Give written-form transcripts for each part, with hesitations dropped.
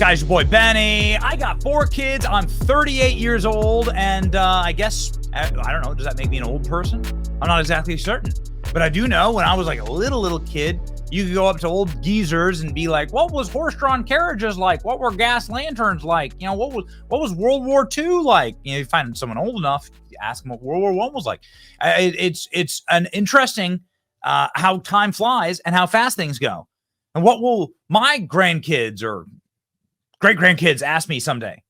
Guys, your boy Benny. I got 4 kids. I'm 38 years old, and I guess, I don't know, does that make me an old person? I'm not exactly certain. But I do know when I was like a little kid, you could go up to old geezers and be like, what was horse-drawn carriages like? What were gas lanterns like? You know, what was World War II like? You know, you find someone old enough, you ask them what World War I was like. It's an interesting how time flies and how fast things go. And what will my grandkids or great-grandkids ask me someday?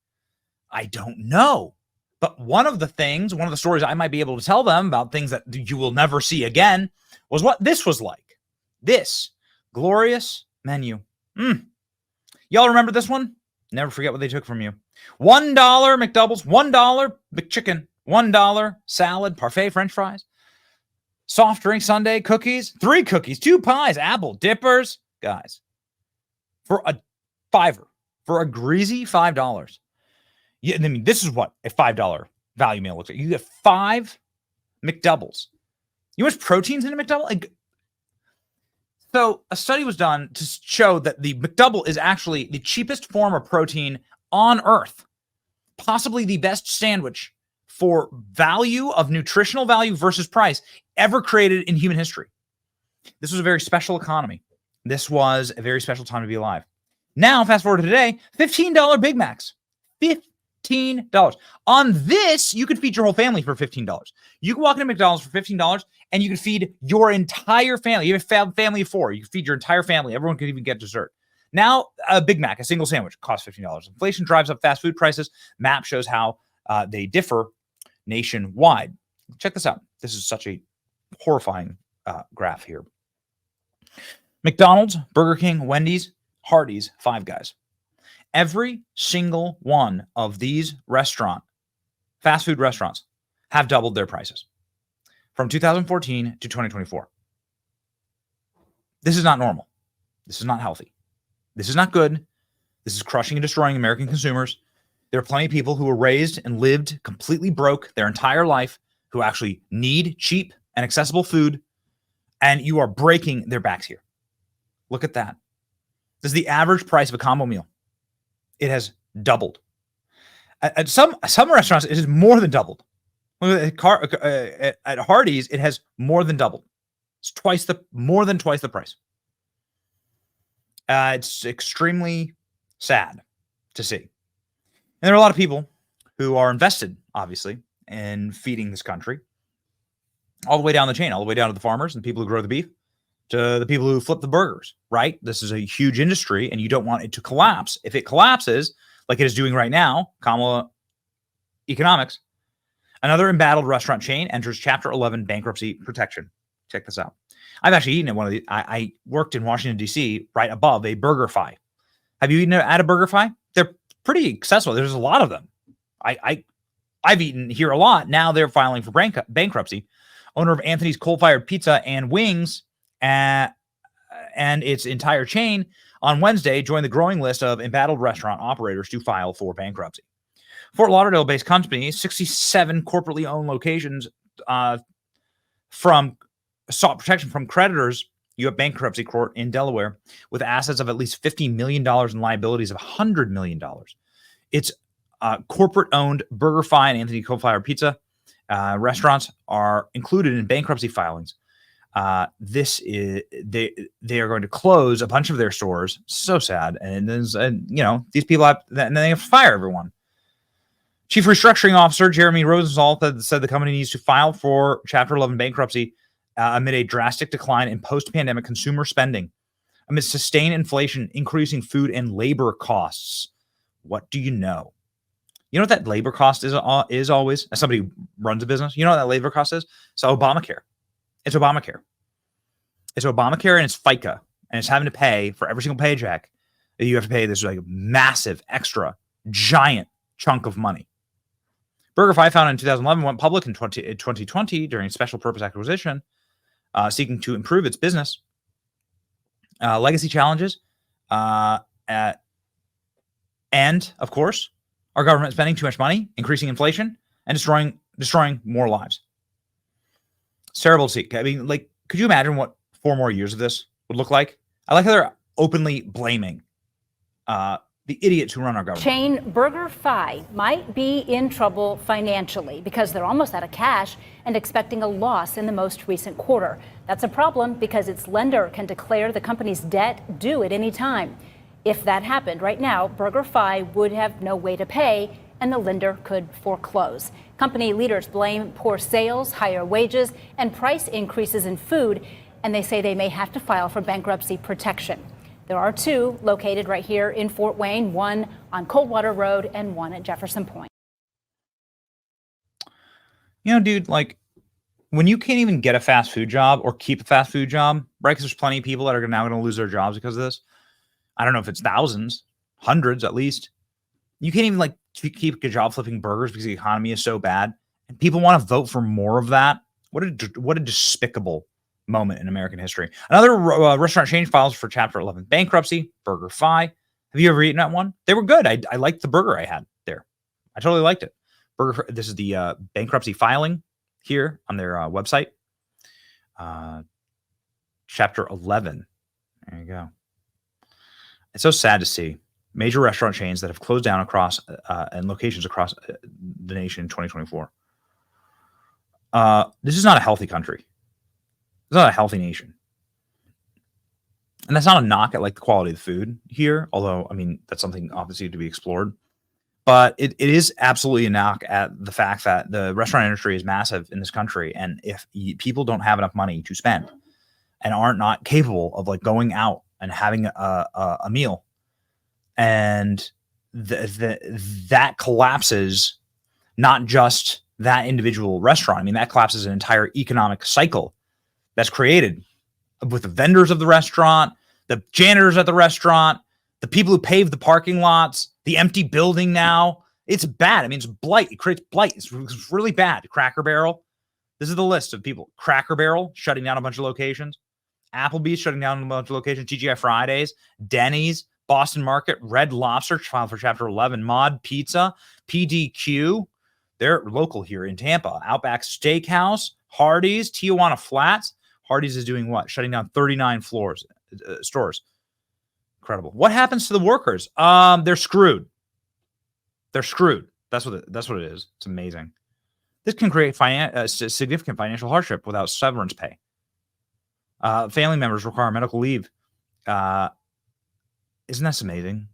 I don't know. But one of the stories I might be able to tell them about things that you will never see again was what this was like. This glorious menu. Y'all remember this one? Never forget what they took from you. $1 McDoubles, $1 McChicken, $1 salad, parfait French fries, soft drink sundae, cookies, 3 cookies, 2 pies, apple dippers. Guys, for a $5. For a greasy $5. Yeah, I mean, this is what a $5 value meal looks like. You get 5 McDoubles. You know what's proteins in a McDouble? Like, so a study was done to show that the McDouble is actually the cheapest form of protein on earth. Possibly the best sandwich for value of nutritional value versus price ever created in human history. This was a very special economy. This was a very special time to be alive. Now, fast forward to today, $15 Big Macs. $15. On this, you could feed your whole family for $15. You can walk into McDonald's for $15 and you can feed your entire family. You have a family of 4. You can feed your entire family. Everyone could even get dessert. Now, a Big Mac, a single sandwich, costs $15. Inflation drives up fast food prices. Map shows how they differ nationwide. Check this out. This is such a horrifying graph here. McDonald's, Burger King, Wendy's, Hardee's, Five Guys. Every single one of these fast food restaurants, have doubled their prices from 2014 to 2024. This is not normal. This is not healthy. This is not good. This is crushing and destroying American consumers. There are plenty of people who were raised and lived completely broke their entire life who actually need cheap and accessible food, and you are breaking their backs here. Look at that. This is the average price of a combo meal. It has doubled. At some restaurants, it has more than doubled. At Hardee's, it has more than doubled. It's more than twice the price. It's extremely sad to see. And there are a lot of people who are invested, obviously, in feeding this country, all the way down the chain, all the way down to the farmers and the people who grow the beef, to the people who flip the burgers, right? This is a huge industry, and you don't want it to collapse. If it collapses, like it is doing right now, Kamala Economics, another embattled restaurant chain enters Chapter 11 bankruptcy protection. Check this out. I've actually eaten at one of the. I worked in Washington, D.C., right above a BurgerFi. Have you eaten at a BurgerFi? They're pretty accessible. There's a lot of them. I've eaten here a lot. Now they're filing for bankruptcy. Owner of Anthony's Coal-Fired Pizza and Wings and its entire chain on Wednesday joined the growing list of embattled restaurant operators to file for bankruptcy. Fort Lauderdale-based company, 67 corporately owned locations sought protection from creditors. You have bankruptcy court in Delaware with assets of at least $50 million and liabilities of $100 million. It's corporate-owned BurgerFi and Anthony Coal-Fired Pizza restaurants are included in bankruptcy filings. They are going to close a bunch of their stores. So sad. And these people have, and then they have to fire everyone. Chief Restructuring Officer Jeremy Rosenthal said the company needs to file for Chapter 11 bankruptcy amid a drastic decline in post-pandemic consumer spending, amid sustained inflation, increasing food and labor costs. What do you know? You know what that labor cost is always? As somebody who runs a business, you know what that labor cost is? So Obamacare. It's Obamacare. It's Obamacare and it's FICA. And it's having to pay for every single paycheck. You have to pay this like massive, extra, giant chunk of money. BurgerFi, founded in 2011, went public in 2020 during a special purpose acquisition, seeking to improve its business. Legacy challenges, and of course, our government spending too much money, increasing inflation, and destroying more lives. It's terrible to see. I mean, like, could you imagine what 4 more years of this would look like? I like how they're openly blaming the idiots who run our government. Chain BurgerFi might be in trouble financially because they're almost out of cash and expecting a loss in the most recent quarter. That's a problem because its lender can declare the company's debt due at any time. If that happened right now, BurgerFi would have no way to pay and the lender could foreclose. Company leaders blame poor sales, higher wages, and price increases in food, and they say they may have to file for bankruptcy protection. There are two located right here in Fort Wayne, one on Coldwater Road and one at Jefferson Point. You know, dude, like when you can't even get a fast food job or keep a fast food job, right? Because there's plenty of people that are now going to lose their jobs because of this. I don't know if it's thousands, hundreds at least. You can't even like keep a job flipping burgers because the economy is so bad, and people want to vote for more of that. What a despicable moment in American history. Another restaurant chain files for Chapter 11 bankruptcy. BurgerFi. Have you ever eaten at one? They were good. I liked the burger I had there. I totally liked it. This is the bankruptcy filing here on their website. Chapter 11. There you go. It's so sad to see major restaurant chains that have closed down across and locations across the nation in 2024. This is not a healthy country. It's not a healthy nation. And that's not a knock at like the quality of the food here, although, I mean, that's something obviously to be explored. But it is absolutely a knock at the fact that the restaurant industry is massive in this country. And if people don't have enough money to spend and aren't not capable of like going out and having a meal, and that collapses not just that individual restaurant. I mean, that collapses an entire economic cycle that's created with the vendors of the restaurant, the janitors at the restaurant, the people who pave the parking lots, the empty building now. It's bad. I mean, it's blight. It creates blight. It's really bad. Cracker Barrel. This is the list of people. Cracker Barrel shutting down a bunch of locations. Applebee's shutting down a bunch of locations. TGI Fridays. Denny's. Boston Market. Red Lobster filed for Chapter 11. Mod Pizza. PDQ. They're local here in Tampa. Outback Steakhouse. Hardee's. Tijuana Flats. Hardee's is doing what? Shutting down 39 stores. Incredible. What happens to the workers? They're screwed. They're screwed. That's what it is. It's amazing. This can create significant financial hardship without severance pay. Family members require medical leave. Isn't that amazing?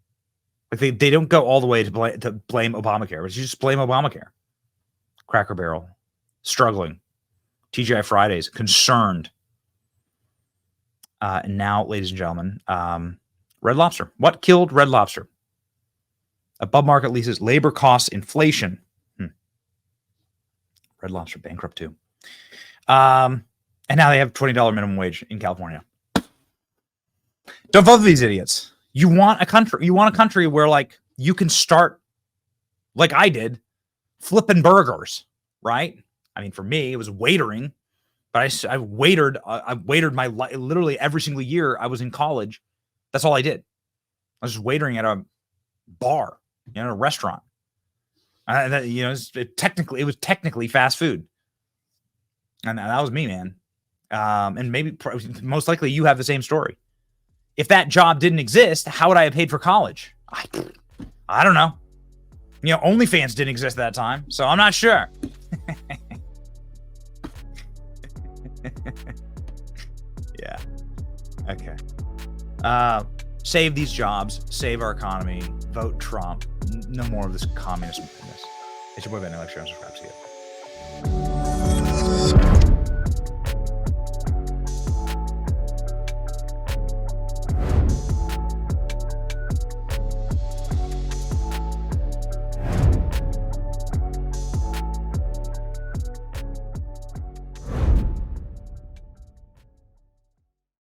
Like they don't go all the way to blame Obamacare, but you just blame Obamacare. Cracker Barrel struggling. TGI Fridays concerned. And now, ladies and gentlemen, Red Lobster. What killed Red Lobster? Above market leases, labor costs, inflation. Red Lobster bankrupt too. And now they have $20 minimum wage in California. Don't vote for these idiots. You want a country where like you can start, like I did, flipping burgers, right? I mean, for me, it was waitering, but I waitered my life literally every single year I was in college. That's all I did. I was just waitering at a bar, a restaurant. It was technically fast food, and that was me, man. And maybe most likely you have the same story. If that job didn't exist, how would I have paid for college? I don't know. OnlyFans didn't exist at that time, so I'm not sure. Yeah. Okay. Save these jobs. Save our economy. Vote Trump. No more of this communist madness. It's your boy Ben. Like, share, and subscribe. See you.